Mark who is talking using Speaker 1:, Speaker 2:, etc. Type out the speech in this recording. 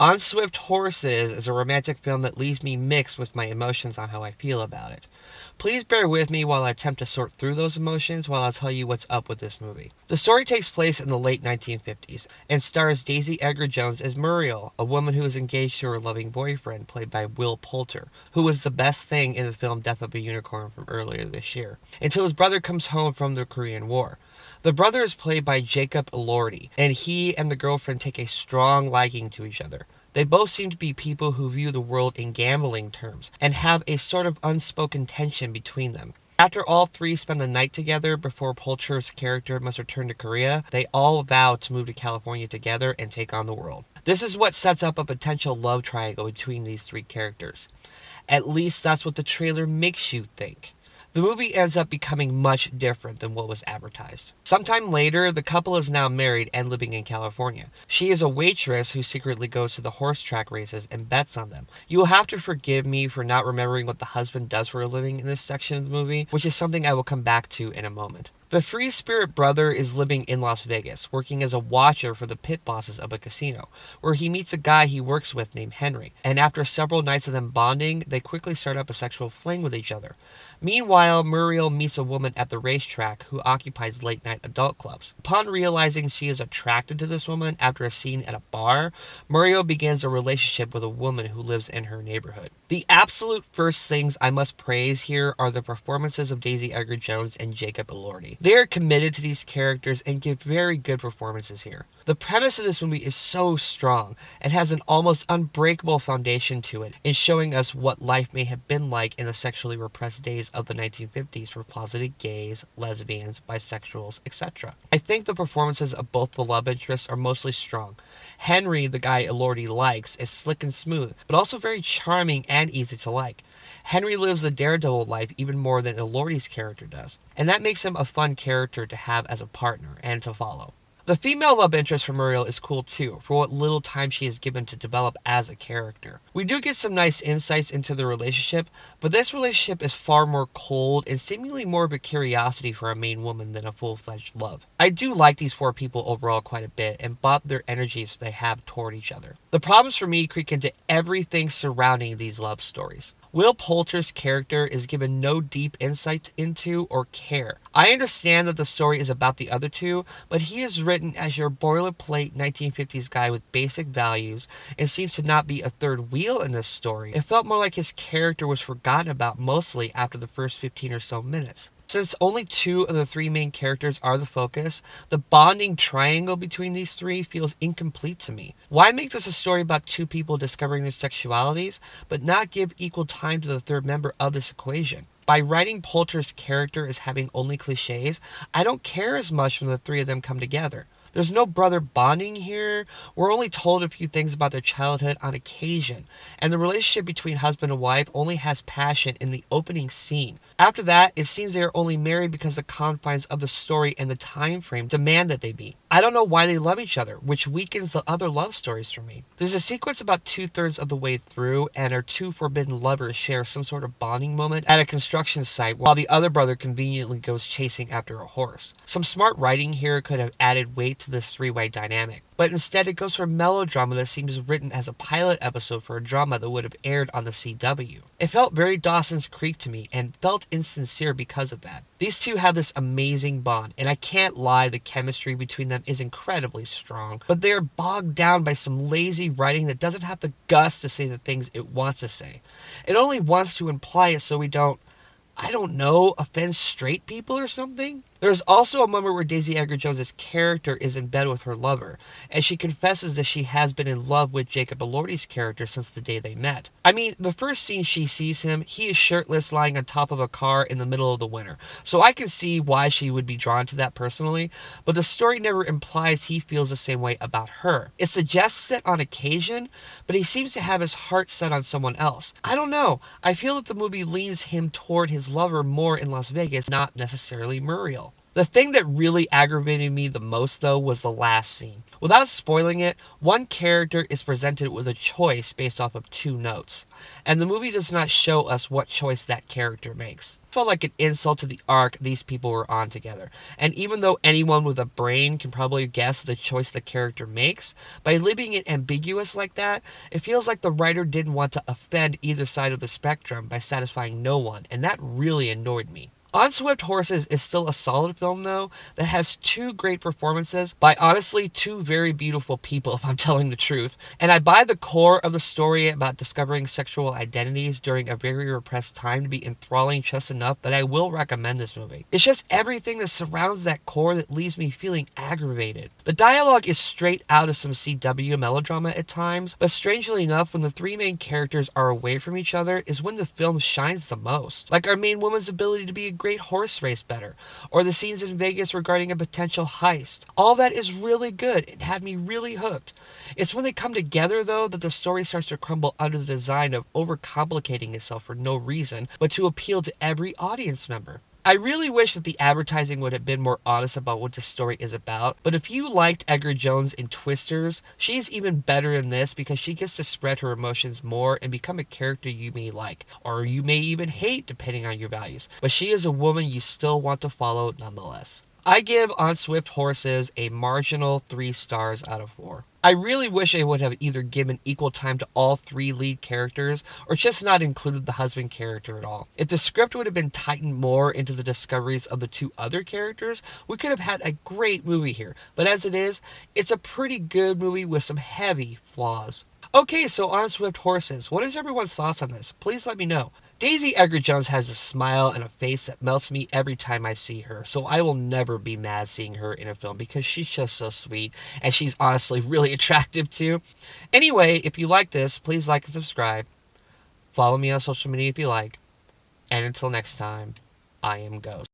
Speaker 1: On Swift Horses is a romantic film that leaves me mixed with my emotions on how I feel about it. Please bear with me while I attempt to sort through those emotions while I'll tell you what's up with this movie. The story takes place in the late 1950s and stars Daisy Edgar-Jones as Muriel, a woman who is engaged to her loving boyfriend, played by Will Poulter, who was the best thing in the film Death of a Unicorn from earlier this year, until his brother comes home from the Korean War. The brother is played by Jacob Elordi, and he and the girlfriend take a strong liking to each other. They both seem to be people who view the world in gambling terms, and have a sort of unspoken tension between them. After all three spend the night together before Poulter's character must return to Korea, they all vow to move to California together and take on the world. This is what sets up a potential love triangle between these three characters. At least that's what the trailer makes you think. The movie ends up becoming much different than what was advertised. Sometime later, the couple is now married and living in California. She is a waitress who secretly goes to the horse track races and bets on them. You will have to forgive me for not remembering what the husband does for a living in this section of the movie, which is something I will come back to in a moment. The free spirit brother is living in Las Vegas, working as a watcher for the pit bosses of a casino, where he meets a guy he works with named Henry, and after several nights of them bonding, they quickly start up a sexual fling with each other. Meanwhile, Muriel meets a woman at the racetrack who occupies late-night adult clubs. Upon realizing she is attracted to this woman after a scene at a bar, Muriel begins a relationship with a woman who lives in her neighborhood. The absolute first things I must praise here are the performances of Daisy Edgar-Jones and Jacob Elordi. They are committed to these characters and give very good performances here. The premise of this movie is so strong and has an almost unbreakable foundation to it in showing us what life may have been like in the sexually repressed days of the 1950s for closeted gays, lesbians, bisexuals, etc. I think the performances of both the love interests are mostly strong. Henry, the guy Elordi likes, is slick and smooth, but also very charming and easy to like. Henry lives the daredevil life even more than Elordi's character does, and that makes him a fun character to have as a partner and to follow. The female love interest for Muriel is cool too, for what little time she is given to develop as a character. We do get some nice insights into the relationship, but this relationship is far more cold and seemingly more of a curiosity for a main woman than a full-fledged love. I do like these four people overall quite a bit and bought their energies they have toward each other. The problems for me creep into everything surrounding these love stories. Will Poulter's character is given no deep insight into or care. I understand that the story is about the other two, but he is written as your boilerplate 1950s guy with basic values and seems to not be a third wheel in this story. It felt more like his character was forgotten about mostly after the first 15 or so minutes. Since only two of the three main characters are the focus, the bonding triangle between these three feels incomplete to me. Why make this a story about two people discovering their sexualities, but not give equal time to the third member of this equation? By writing Poulter's character as having only cliches, I don't care as much when the three of them come together. There's no brother bonding here. We're only told a few things about their childhood on occasion, and the relationship between husband and wife only has passion in the opening scene. After that, it seems they are only married because the confines of the story and the time frame demand that they be. I don't know why they love each other, which weakens the other love stories for me. There's a sequence about 2/3 of the way through, and our two forbidden lovers share some sort of bonding moment at a construction site while the other brother conveniently goes chasing after a horse. Some smart writing here could have added weight to this three-way dynamic, but instead it goes for melodrama that seems written as a pilot episode for a drama that would have aired on the CW. It felt very Dawson's Creek to me and felt insincere because of that. These two have this amazing bond, and I can't lie, the chemistry between them is incredibly strong, but they are bogged down by some lazy writing that doesn't have the guts to say the things it wants to say. It only wants to imply it so we don't, I don't know, offend straight people or something? There's also a moment where Daisy Edgar-Jones' character is in bed with her lover, and she confesses that she has been in love with Jacob Elordi's character since the day they met. I mean, the first scene she sees him, he is shirtless lying on top of a car in the middle of the winter, so I can see why she would be drawn to that personally, but the story never implies he feels the same way about her. It suggests it on occasion, but he seems to have his heart set on someone else. I don't know, I feel that the movie leans him toward his lover more in Las Vegas, not necessarily Muriel. The thing that really aggravated me the most, though, was the last scene. Without spoiling it, one character is presented with a choice based off of two notes, and the movie does not show us what choice that character makes. felt like an insult to the arc these people were on together. And even though anyone with a brain can probably guess the choice the character makes, by leaving it ambiguous like that, it feels like the writer didn't want to offend either side of the spectrum by satisfying no one, and that really annoyed me. On Swift Horses is still a solid film, though, that has two great performances by honestly two very beautiful people, if I'm telling the truth. And I buy the core of the story about discovering sexual identities during a very repressed time to be enthralling just enough that I will recommend this movie. It's just everything that surrounds that core that leaves me feeling aggravated. The dialogue is straight out of some CW melodrama at times, but strangely enough, when the three main characters are away from each other is when the film shines the most. Like our main woman's ability to be a great horse race better, or the scenes in Vegas regarding a potential heist. All that is really good and had me really hooked. It's when they come together, though, that the story starts to crumble under the design of overcomplicating itself for no reason, but to appeal to every audience member. I really wish that the advertising would have been more honest about what the story is about, but if you liked Edgar-Jones in Twisters, she's even better in this because she gets to spread her emotions more and become a character you may like, or you may even hate depending on your values, but she is a woman you still want to follow nonetheless. I give On Swift Horses a marginal 3 stars out of 4. I really wish I would have either given equal time to all three lead characters or just not included the husband character at all. If the script would have been tightened more into the discoveries of the two other characters, we could have had a great movie here. But as it is, it's a pretty good movie with some heavy flaws. Okay, so On Swift Horses, what is everyone's thoughts on this? Please let me know. Daisy Edgar-Jones has a smile and a face that melts me every time I see her, so I will never be mad seeing her in a film because she's just so sweet, and she's honestly really attractive too. Anyway, if you like this, please like and subscribe. Follow me on social media if you like. And until next time, I am Ghost.